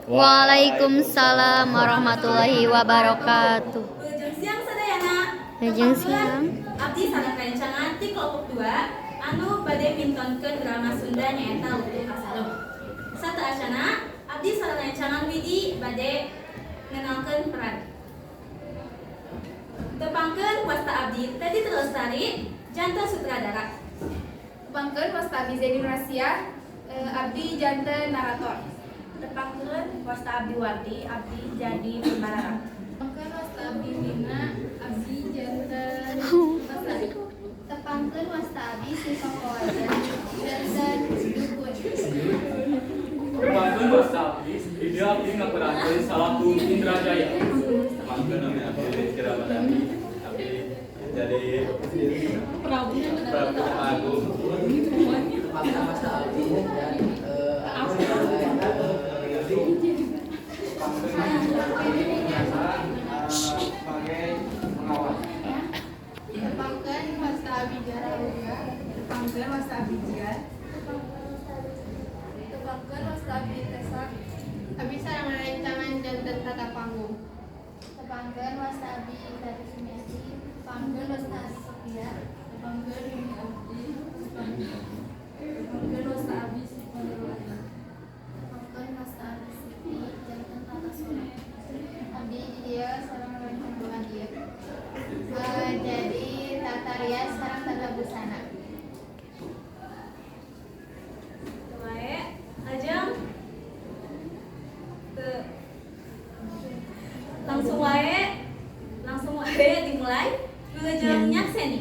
Waalaikumsalam warahmatullahi wabarakatuh. Ujung siang sadayana. Ujung siang. Abdi sareng rancangan ti kelompok 2 anu bade mintonkeun drama Sunda nyaeta Lutu Kasalem. Satu asana abdi sareng rancangan Widi bade ngenalkeun peran. Tepangkeun wasta abdi Teti Lestari janten sutradara. Tepangkeun wasta abdi Zaini Rahasia abdi janten narator. Tepangkeun wasta abdi Wardi abdi jadi pembarara. Tepangkeun wasta abdi Lina abdi janten Lestari. Tepangkeun wasta abdi Siva Kawaja janten Dukun. Tepangkeun wasta abdi Ide abdi ngaperankeun Salaku Indrajaya. Tepangkeun ame abdi Kiramadani abdi jadi Prabu Agung. Tepangkeun wasta abdi dan sebagai pengawal. Tepangkeun wasta abdi Jaraluga. Tepangkeun wasta abdi Jian. Tepangkeun wasta abdi Tesa abdi sareng rancangan janten tata panggung. Tepangkeun wasta abdi Indra Sumiati. Tepangkeun wasta abdi Sophia. Tepangkeun Yuni abdi Tepangkeun wasta abdi Sipanulwana. Tepangkeun wasta abdi Siti janten Tata Sona. Abdi dia sareng rancangan dia. Jadi tata rias sareng tata busana. Wae ajeng langsung wae dimulai ngejeng nyakseni.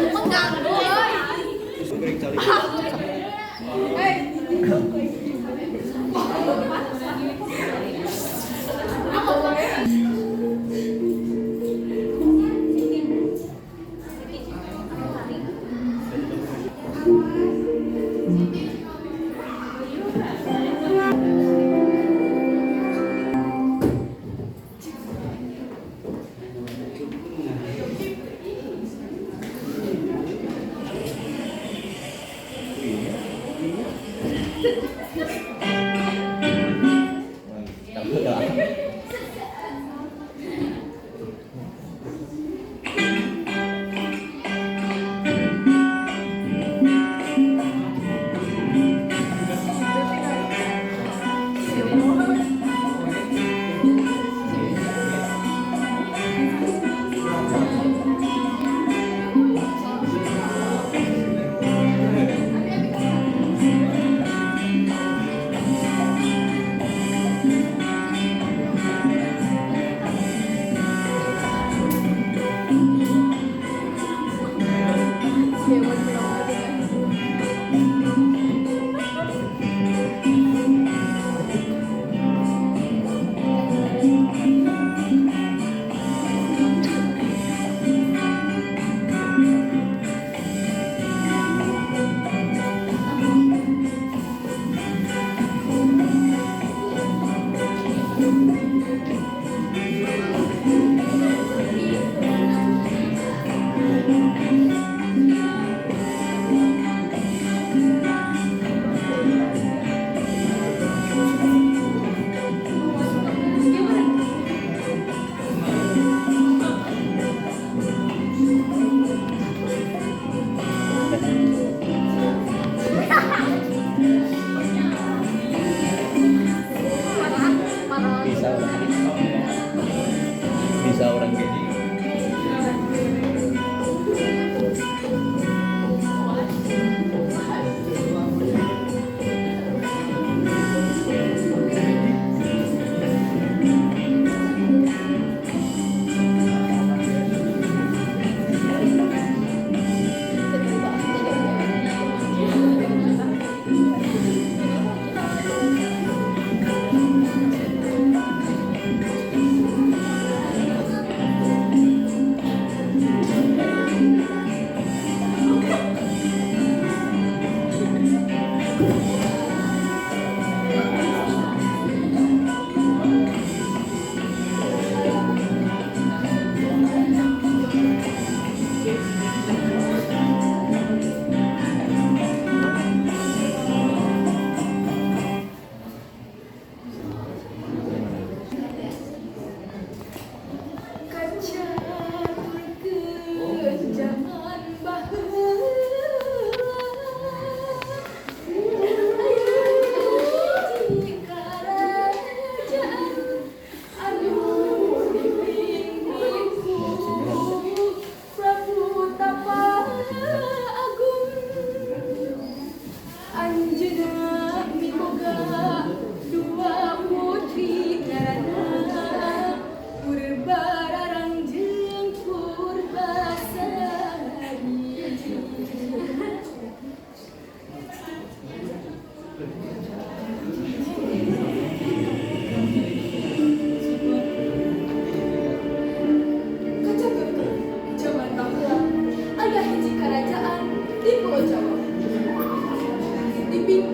Mengganggu.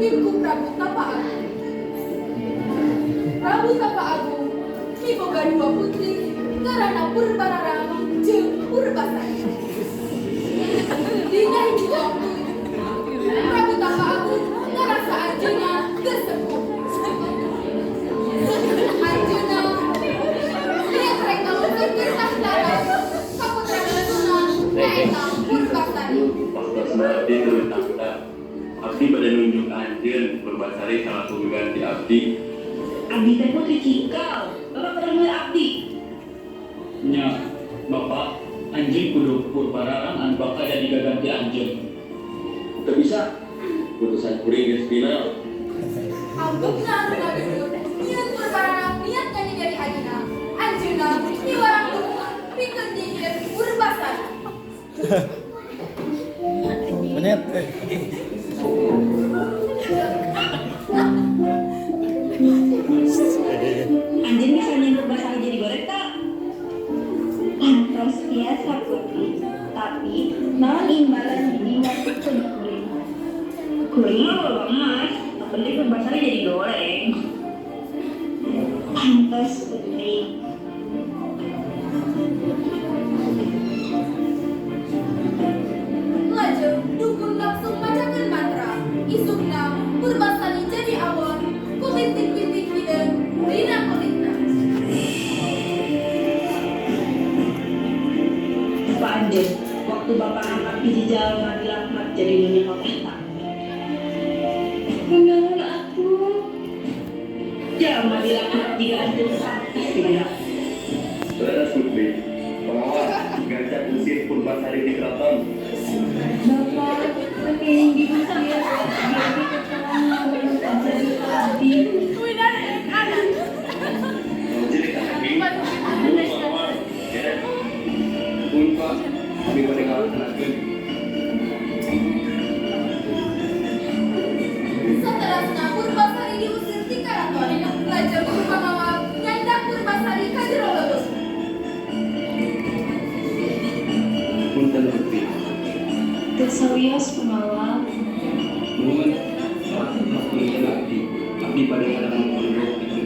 Mimku Prabu Tapa Agung. Prabu Tapa Agung miboga dua putri ngaranna Purbararang jeung Purbasari. Dina hiji waktu Prabu Tapa Agung ngarasa anjeunna geus sepuh. Anjeunna liat rek ngalungkeun tahta ka putra Lesuna nyaeta Purbasari. Berarti terus tahta. Abdi pada nunjuk anjeun Purbasari salah satu ganti abdi. Abdi teh putri cikal, bapak pernah ngeliat abdi? Nya, bapak, anjing kudu Purbararang an bakal jadi gaganti anjeun. Teu bisa. Putusan kuring geus final. Ambekna anu ngabedur, niat Purbararang niat nyanyi dari Adina. Anjeunna niwarang luhur pikeun nyihir Purbasari. Menit. Anjing bisa nyentuh basah jadi goreng tak? Terus biasa putri, tapi non imbalan ini masih kuning. Kuning mah emas, yang penting berbasahnya jadi goreng. Pantas putri. Lajeng dukun langsung macakeun mantra. Isukna Purbasari jadi awon, kulintik-lintik hideung dina kulitna. Pak Anjen, waktu bapak angkat biji jalan dilaknat jadi nyonya kota. Menang aku. Jangan dilaknat jika Anjen sakit tidak. Saudara Putri, pengawas gajah usir Purbasari di keraton. Bapak, pengen diusir biar diketahui menjadi abdi. Jadi kami, pengawas, ya. Pun Pak, kami pada ngalahin. Saterasna Purbasari diusir ti karaton. Lajeng Purwamawar nyandak Purbasari ka jero leuweung. Punten Putri, Tersawios pengawal, nuhun salah satu abdi. Abdi pada ngadakan pondok itu.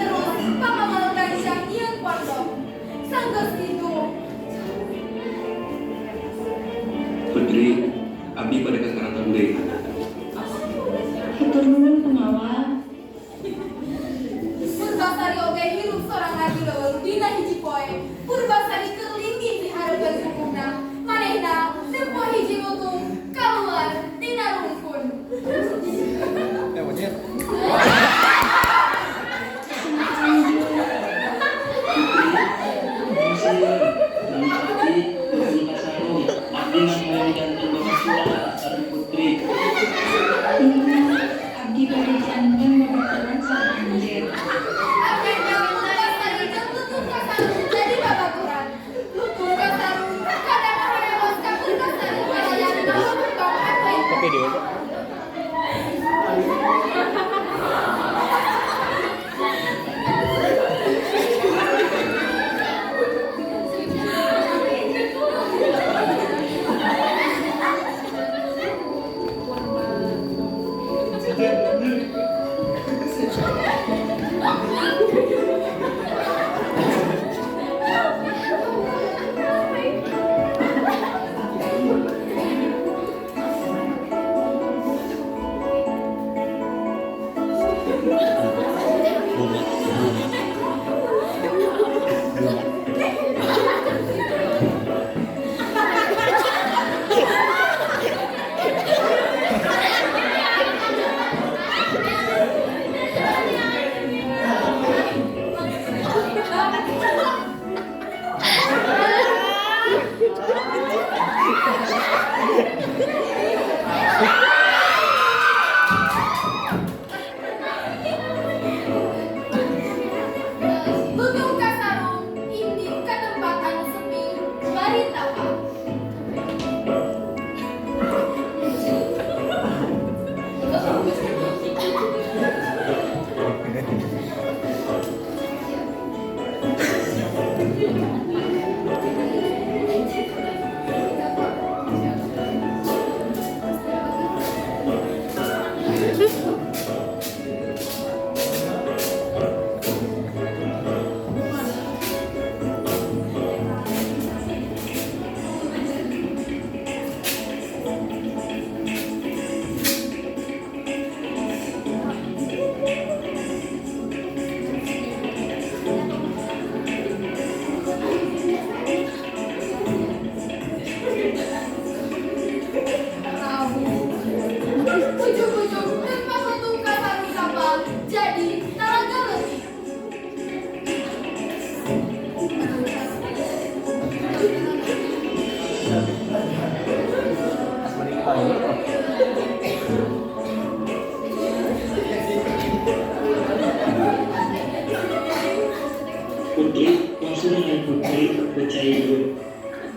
Terus pamawal gancang nyieun pondok. Sanggeus kitu Putri, abdi pada ke keraton deui. hatur nuhun pengawal. Purbasari oge hirup sorang lagi leuweung dina hiji poe. Purbasari keur linggih di hareupeun sukuhna. Manehna tempo hiji lutung kaluar dina rungkun. Abdi pada jantan babaturan sang Anjen. Akhirnya Purbasari jeung lutung kasarung jadi babaturan. Lutung kasarung kadang harewas ka Purbasari kalayan naon tong atuh. Tapi dia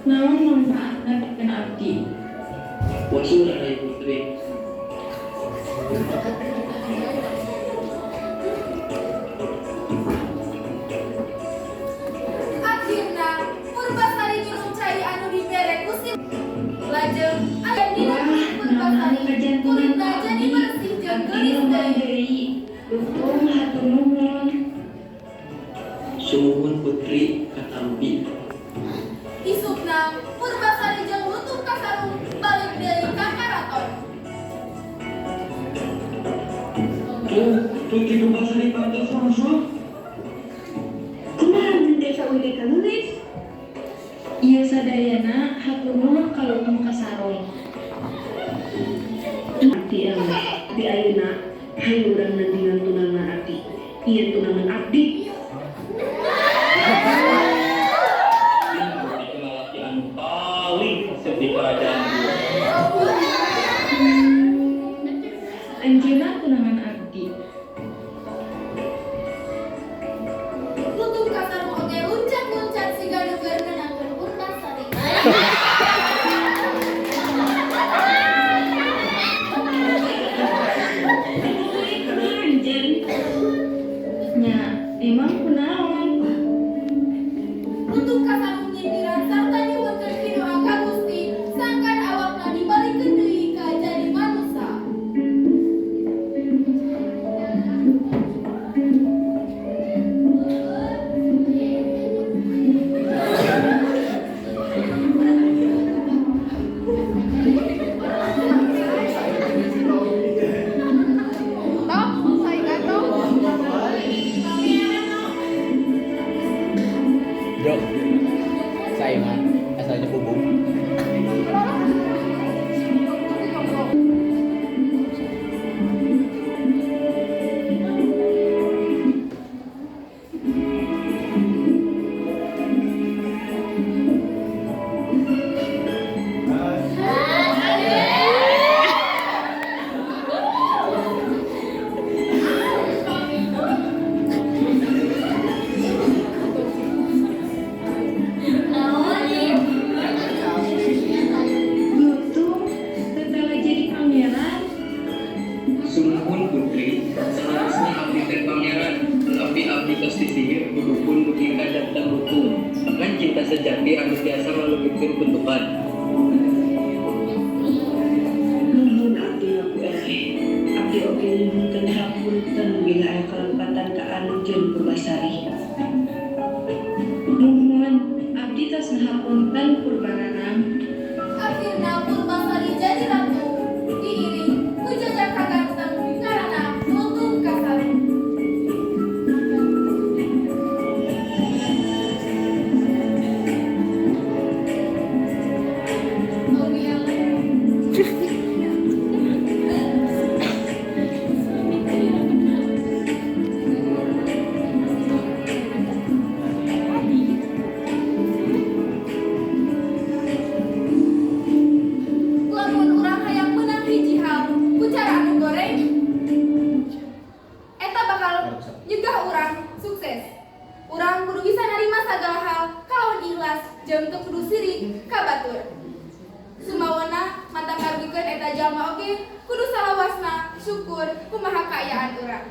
naon manfaatna pikeun abdi. Wasul Rai Putri. Akhirna Purbasari minum cai anu dibere ku si lajeng aya dina Purbasari kulitna jadi bersih jeung geulis deui. Lutung hatur nuhun. Sumuhun Putri katampi. Isukna Purbasari jeung Lutung kasarung balik deui ka karaton. Putri Purbasari pantos masuk. Kumaha henteu saeutik kanulis? Ieu sadayana hatur nuhun ka Lutung kasarung. Abdi eleh di ayeuna hayu urang nandingan tunangan abdi. Ieu tunangan abdi. Laki anu paling resep di kerajaan ieu. Anjeunna tunangan abdi. Lutung kasarung oge luncat-luncat siga neugeur ngenangkeun Purbasari. Anjeun. Nya, emang kunaon? Lutung kasarung nyindiran sarta nyuhunkeun pidoa ka Gusti sangkan awakna dibalikeun deui ka jadi manusa. Jok, saya mah asalnya bubuk. Lutung tetela jadi pangeran. Sumuhun Putri, seharusnya abdi teh pangeran, tapi abdi tos disihir kudupun dugi jantan Lutung. Kan cinta sejati anu biasa ngalukitkeun kutukan. Nuhun abdi laku eleh. Abdi oge nyuhunkeun hapunten bila aya kalepatan ka anu jeung Purbasari. Nuhun abdi tos ngahapunten Purbararang. Akhirna Purbasari jadi ratu diiring ku jajak kaganteng karana Lutung kasarung. Lamun urang hayang menang hiji hal ku cara anu goreng eta bakal nyegah urang sukses. Urang kudu bisa narima sagala hal kalawan ikhlas jeung teu kudu sirik ka batur. Sumawana mata karugikeun eta jalma oge kudu salawasna syukur kumaha kaayaan urang.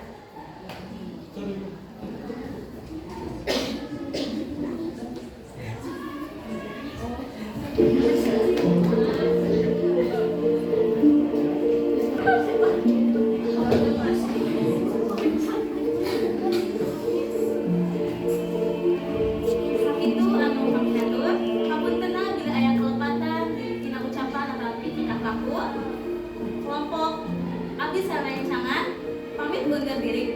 Sakitu anu kami atur, hapuntenna bila aya kelepatan dina ucapan atau tingkah laku. Kelompok abdi sarencangan pamit undur diri